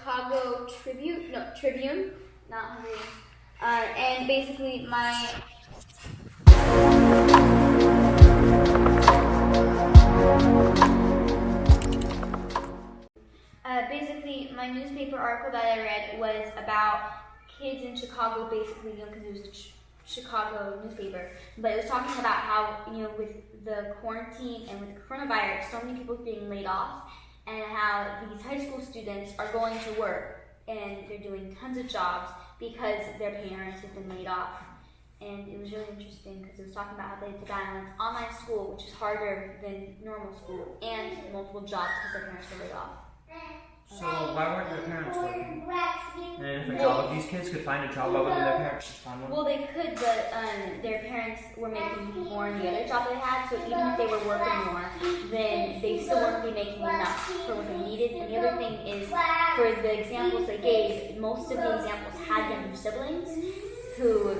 Chicago Tribune, not Hungarians. And basically my newspaper article that I read was about kids in Chicago, basically, because it was a Chicago newspaper. But it was talking about how, with the quarantine and with the coronavirus, so many people are being laid off, and how these high school students are going to work and they're doing tons of jobs because their parents have been laid off. And it was really interesting because it was talking about how they have to balance online school, which is harder than normal school, and multiple jobs because their parents are laid off. So why weren't their parents working in a different job? If these kids could find a job, why wouldn't their parents just find one? Well, they could, but their parents were making more in the other job they had, so even if they were working more, then they still wouldn't be making enough for what they needed. And the other thing is, for the examples they gave, most of the examples had younger siblings who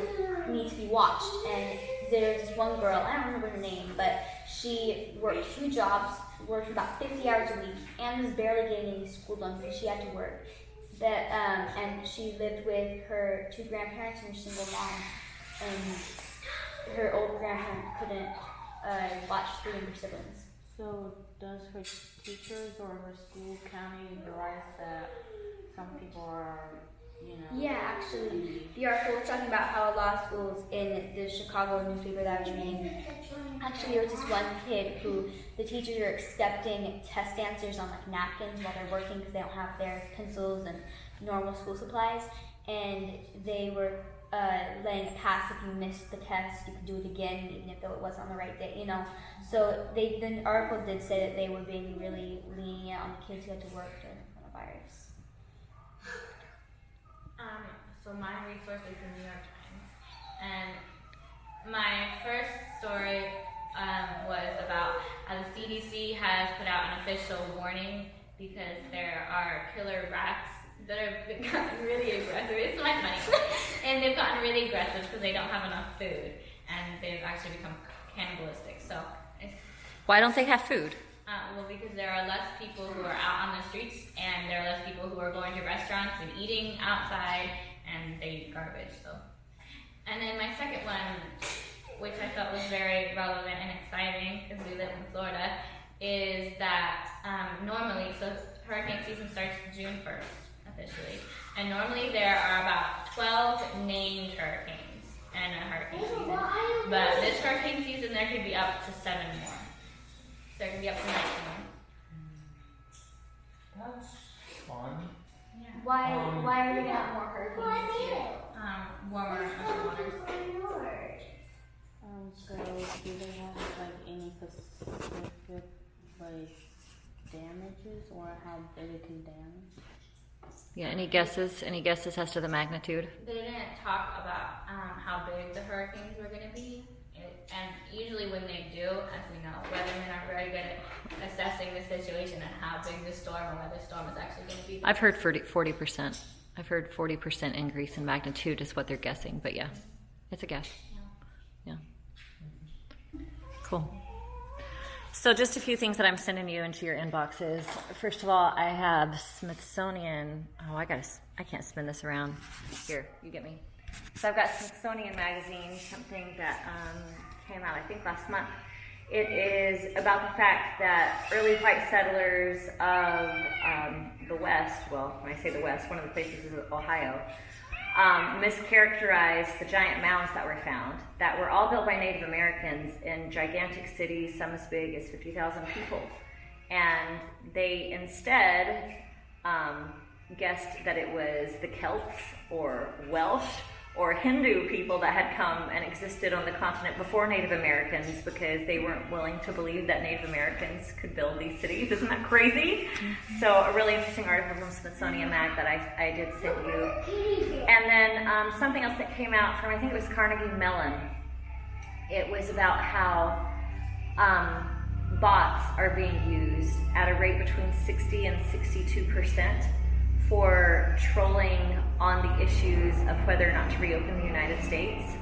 need to be watched. And there's this one girl, I don't remember her name, but she worked 2 jobs, worked about 50 hours a week, and was barely getting any school done because she had to work. And she lived with her 2 grandparents and her single mom, and her old grandparent couldn't watch the younger siblings. So does her teachers or her school county realize that some people are, Yeah, actually, the article was talking about how a lot of schools in the Chicago newspaper that I was reading, actually there was this one kid who the teachers are accepting test answers on napkins while they're working because they don't have their pencils and normal school supplies, and they were letting it pass. If you missed the test, you could do it again even if it wasn't on the right day, So the article did say that they were being really lenient on the kids who had to work during the coronavirus. So my resource is the New York Times, and my first story was about how the CDC has put out an official warning because there are killer rats that have gotten really aggressive. It's my money, and they've gotten really aggressive because they don't have enough food, and they've actually become cannibalistic. So, why don't they have food? Well, because there are less people who are out on the streets, and there are less people who are going to restaurants and eating outside, and they eat garbage. So, and then my second one, which I felt was very relevant and exciting because we live in Florida, is that normally, so hurricane season starts June 1st officially, and normally there are about 12 named hurricanes in a hurricane season. But this hurricane season, there could be up to 7 more. So there could be up to 19 more. That's fun. Yeah. Why are we gonna have more hurricanes this year? Warmer ocean waters. So do they have any specific damages or how big it can damage? Yeah, any guesses? Any guesses as to the magnitude? They didn't talk about how big the hurricanes were going to be. And usually when they do, as we know, weathermen are very good at assessing the situation and how big the storm or whether the storm is actually going to be. I've heard 40%. I've heard 40% increase in magnitude is what they're guessing, but yeah, it's a guess. Yeah. Cool. So just a few things that I'm sending you into your inboxes. First of all, I have Smithsonian. Oh, I can't spin this around. Here, you get me. So I've got Smithsonian magazine, something that came out, I think, last month. It is about the fact that early white settlers of the West, well, when I say the West, one of the places is Ohio, mischaracterized the giant mounds that were found, that were all built by Native Americans in gigantic cities, some as big as 50,000 people. And they instead guessed that it was the Celts or Welsh or Hindu people that had come and existed on the continent before Native Americans because they weren't willing to believe that Native Americans could build these cities. Isn't that crazy? Mm-hmm. So a really interesting article from Smithsonian Mag that I did send you. And then something else that came out from, I think it was Carnegie Mellon. It was about how bots are being used at a rate between 60 and 62% for trolling on the issues of whether or not to reopen the United States.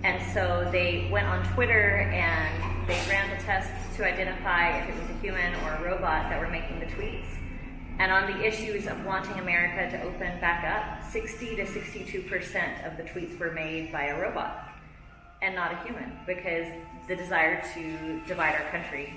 And so they went on Twitter and they ran the tests to identify if it was a human or a robot that were making the tweets. And on the issues of wanting America to open back up, 60 to 62% of the tweets were made by a robot and not a human, because the desire to divide our country.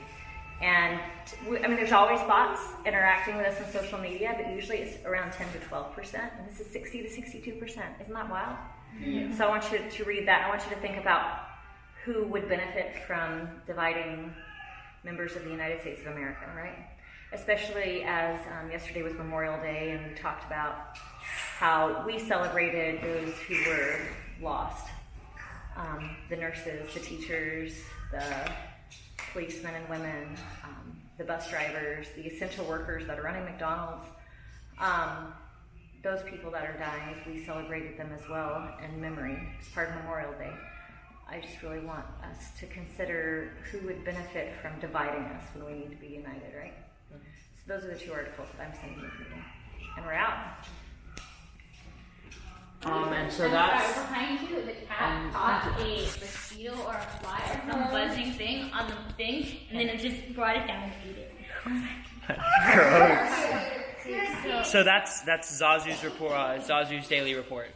And I mean, there's always bots interacting with us on social media, but usually it's around 10 to 12%, and this is 60 to 62%. Isn't that wild? Yeah. So I want you to read that. I want you to think about who would benefit from dividing members of the United States of America, right? Especially as yesterday was Memorial Day, and we talked about how we celebrated those who were lost. The nurses, the teachers, the policemen and women, the bus drivers, the essential workers that are running McDonald's. Those people that are dying, we celebrated them as well in memory as part of Memorial Day. I just really want us to consider who would benefit from dividing us when we need to be united, right? So those are the two articles that I'm sending you for you. And we're out. And so that's behind you. The cat caught a mosquito or a fly or some buzzing thing on the thing, and then it just brought it down and ate it. gross. So that's Zazu's report. Zazu's daily report.